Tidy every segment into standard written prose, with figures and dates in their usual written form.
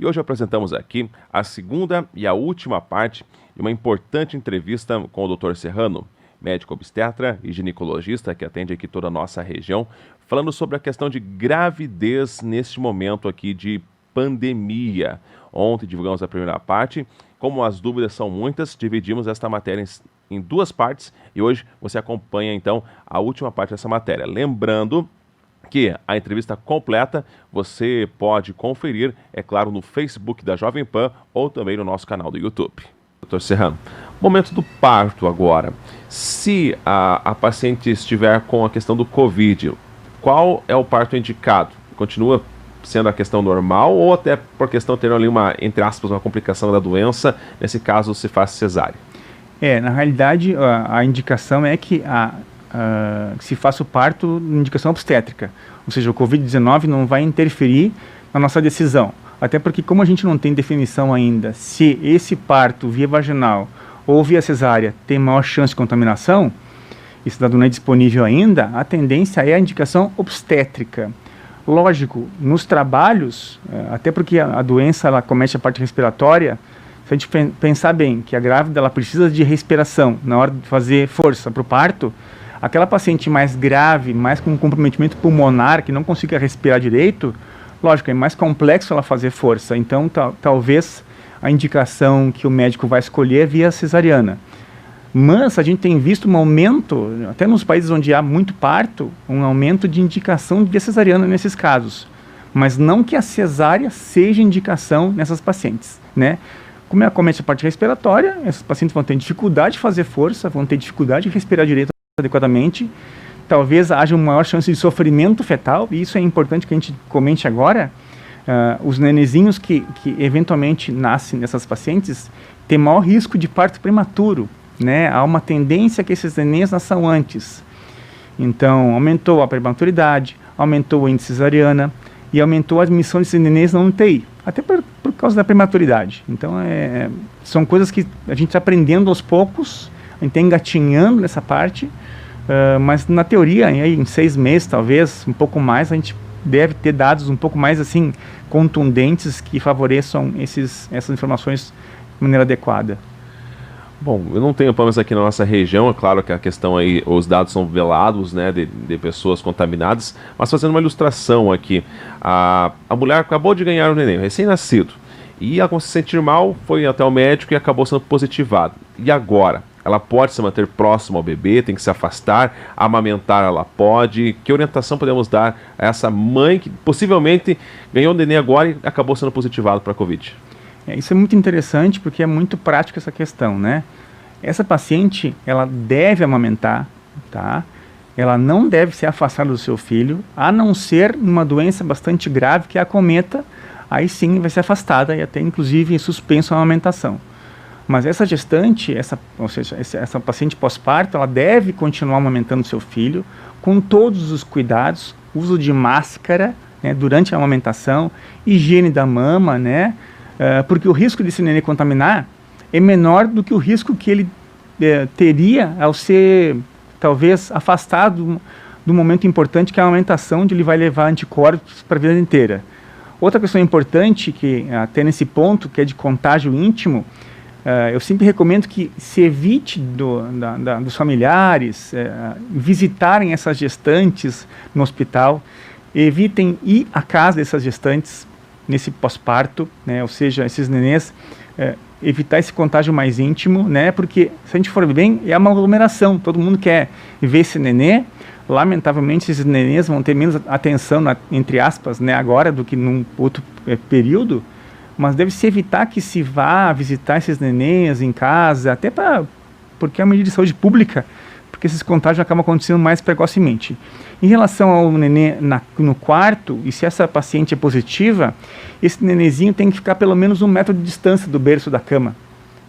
E hoje apresentamos aqui a segunda e a última parte de uma importante entrevista com o Dr. Serrano, médico obstetra e ginecologista que atende aqui toda a nossa região, falando sobre a questão de gravidez neste momento aqui de pandemia. Ontem divulgamos a primeira parte. Como as dúvidas são muitas, dividimos esta matéria em duas partes e hoje você acompanha então a última parte dessa matéria. Lembrando que a entrevista completa você pode conferir, é claro, no Facebook da Jovem Pan ou também no nosso canal do YouTube. Dr. Serrano, momento do parto agora. Se a paciente estiver com a questão do Covid, qual é o parto indicado? Continua sendo a questão normal ou até por questão de ter ali uma, entre aspas, uma complicação da doença, nesse caso se faz cesárea? Na realidade, a indicação é que se faça o parto em indicação obstétrica. Ou seja, o Covid-19 não vai interferir na nossa decisão. Até porque, como a gente não tem definição ainda se esse parto via vaginal ou via cesárea tem maior chance de contaminação, esse dado não é disponível ainda, a tendência é a indicação obstétrica. Lógico, nos trabalhos, até porque a doença ela comete a parte respiratória, se a gente pensar bem que a grávida ela precisa de respiração na hora de fazer força para o parto, aquela paciente mais grave, mais com comprometimento pulmonar, que não consiga respirar direito, lógico, é mais complexo ela fazer força. Então, talvez a indicação que o médico vai escolher é via cesariana. Mas a gente tem visto um aumento, até nos países onde há muito parto, um aumento de indicação de via cesariana nesses casos. Mas não que a cesárea seja indicação nessas pacientes, né? Como ela comete a parte respiratória, esses pacientes vão ter dificuldade de fazer força, vão ter dificuldade de respirar direito adequadamente, talvez haja uma maior chance de sofrimento fetal, e isso é importante que a gente comente agora. Os nenezinhos que eventualmente nascem nessas pacientes têm maior risco de parto prematuro, né? Há uma tendência que esses nenês nasçam antes. Então, aumentou a prematuridade, aumentou o índice cesariana e aumentou a admissão desses nenês na UTI, até por causa da prematuridade. Então, são coisas que a gente está aprendendo aos poucos, a gente está engatinhando nessa parte, mas na teoria, em 6 meses, talvez, um pouco mais, a gente deve ter dados um pouco mais assim contundentes que favoreçam essas informações de maneira adequada. Bom, eu não tenho problemas aqui na nossa região, é claro que a questão aí, os dados são velados, né, de pessoas contaminadas, mas fazendo uma ilustração aqui, a mulher acabou de ganhar um neném, recém-nascido, e ela começou a se sentir mal, foi até o médico e acabou sendo positivada. E agora? Ela pode se manter próxima ao bebê, tem que se afastar, amamentar ela pode? Que orientação podemos dar a essa mãe que possivelmente ganhou um neném agora e acabou sendo positivado para a Covid? Isso é muito interessante porque é muito prático essa questão, né? Essa paciente, ela deve amamentar, tá? Ela não deve ser afastada do seu filho, a não ser numa doença bastante grave que a acometa, aí sim vai ser afastada e até inclusive suspenso a amamentação. Mas essa gestante, ou seja, essa paciente pós-parto, ela deve continuar amamentando seu filho com todos os cuidados, uso de máscara, né, durante a amamentação, higiene da mama, né? Porque o risco desse neném contaminar é menor do que o risco que ele teria ao ser, talvez, afastado do momento importante que é a amamentação, onde ele vai levar anticorpos para a vida inteira. Outra questão importante, que até nesse ponto, que é de contágio íntimo, eu sempre recomendo que se evite dos familiares visitarem essas gestantes no hospital, evitem ir à casa dessas gestantes nesse pós-parto, né? Ou seja, esses nenês, evitar esse contágio mais íntimo, né? Porque, se a gente for bem, é uma aglomeração, todo mundo quer ver esse nenê, lamentavelmente esses nenês vão ter menos atenção, entre aspas, né, agora do que num outro período, mas deve-se evitar que se vá visitar esses nenês em casa, até porque é uma medida de saúde pública, porque esses contágios acabam acontecendo mais precocemente. Em relação ao nenê no quarto, e se essa paciente é positiva, esse nenêzinho tem que ficar pelo menos 1 metro de distância do berço da cama,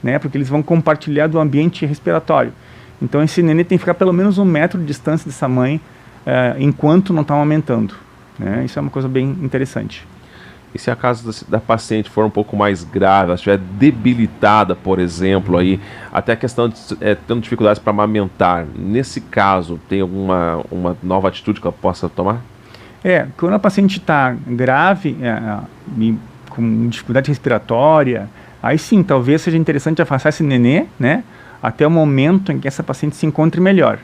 né, porque eles vão compartilhar do ambiente respiratório. Então esse nenê tem que ficar pelo menos 1 metro de distância dessa mãe, enquanto não está amamentando, né? Isso é uma coisa bem interessante. E se a caso da paciente for um pouco mais grave, ela estiver debilitada, por exemplo, aí, até a questão de tendo dificuldades para amamentar, nesse caso, tem uma nova atitude que ela possa tomar? Quando a paciente está grave, com dificuldade respiratória, aí sim, talvez seja interessante afastar esse nenê, né, até o momento em que essa paciente se encontre melhor.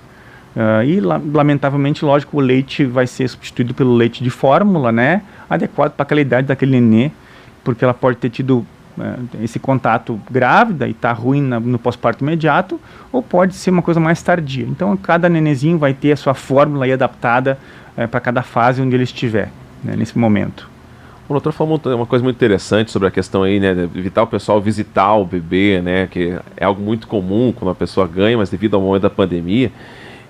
Lamentavelmente, lógico, o leite vai ser substituído pelo leite de fórmula, né, adequado para aquela idade daquele nenê, porque ela pode ter tido esse contato grávida e está ruim no pós-parto imediato, ou pode ser uma coisa mais tardia. Então, cada nenezinho vai ter a sua fórmula aí adaptada para cada fase onde ele estiver, né, nesse momento. O doutor falou uma coisa muito interessante sobre a questão aí, né, de evitar o pessoal visitar o bebê, né, que é algo muito comum quando a pessoa ganha, mas devido ao momento da pandemia.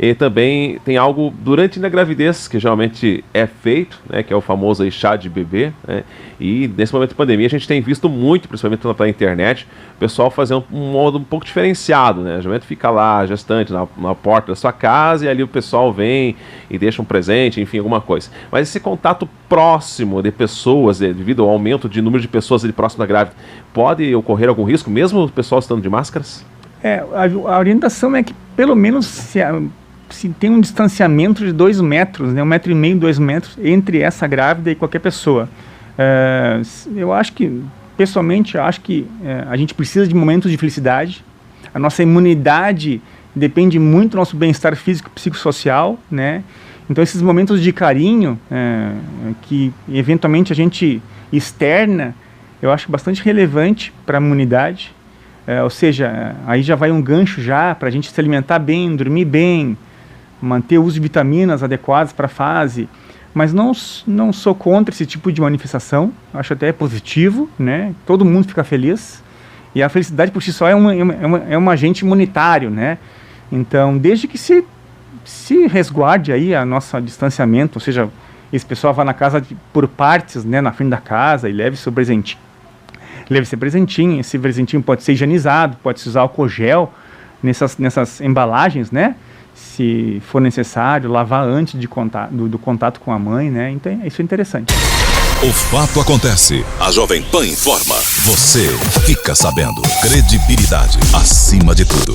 E também tem algo durante a gravidez que geralmente é feito, né, que é o famoso aí, chá de bebê, né, e nesse momento de pandemia a gente tem visto muito, principalmente pela internet, o pessoal fazer um modo um pouco diferenciado, né, geralmente fica lá a gestante na porta da sua casa e ali o pessoal vem e deixa um presente, enfim, alguma coisa. Mas esse contato próximo de pessoas, devido ao aumento de número de pessoas ali próximo da grávida, pode ocorrer algum risco, mesmo o pessoal estando de máscaras? A orientação é que pelo menos se tem um distanciamento de 2 metros, né, 1,5 metro, 2 metros, entre essa grávida e qualquer pessoa. Eu acho que, pessoalmente, a gente precisa de momentos de felicidade. A nossa imunidade depende muito do nosso bem-estar físico e psicossocial, né? Então, esses momentos de carinho, que eventualmente a gente externa, eu acho bastante relevante para a imunidade. Ou seja, aí já vai um gancho já para a gente se alimentar bem, dormir bem, manter o uso de vitaminas adequadas para a fase, mas não sou contra esse tipo de manifestação, acho até positivo, né? Todo mundo fica feliz, e a felicidade por si só é um agente imunitário, né? Então, desde que se resguarde aí a nosso distanciamento, ou seja, esse pessoal vá na casa por partes, né, na frente da casa, e leve seu presentinho. Leve-se presentinho, esse presentinho pode ser higienizado, pode-se usar álcool gel nessas embalagens, né? Se for necessário, lavar antes do contato com a mãe, né? Então, isso é interessante. O fato acontece. A Jovem Pan informa. Você fica sabendo. Credibilidade acima de tudo.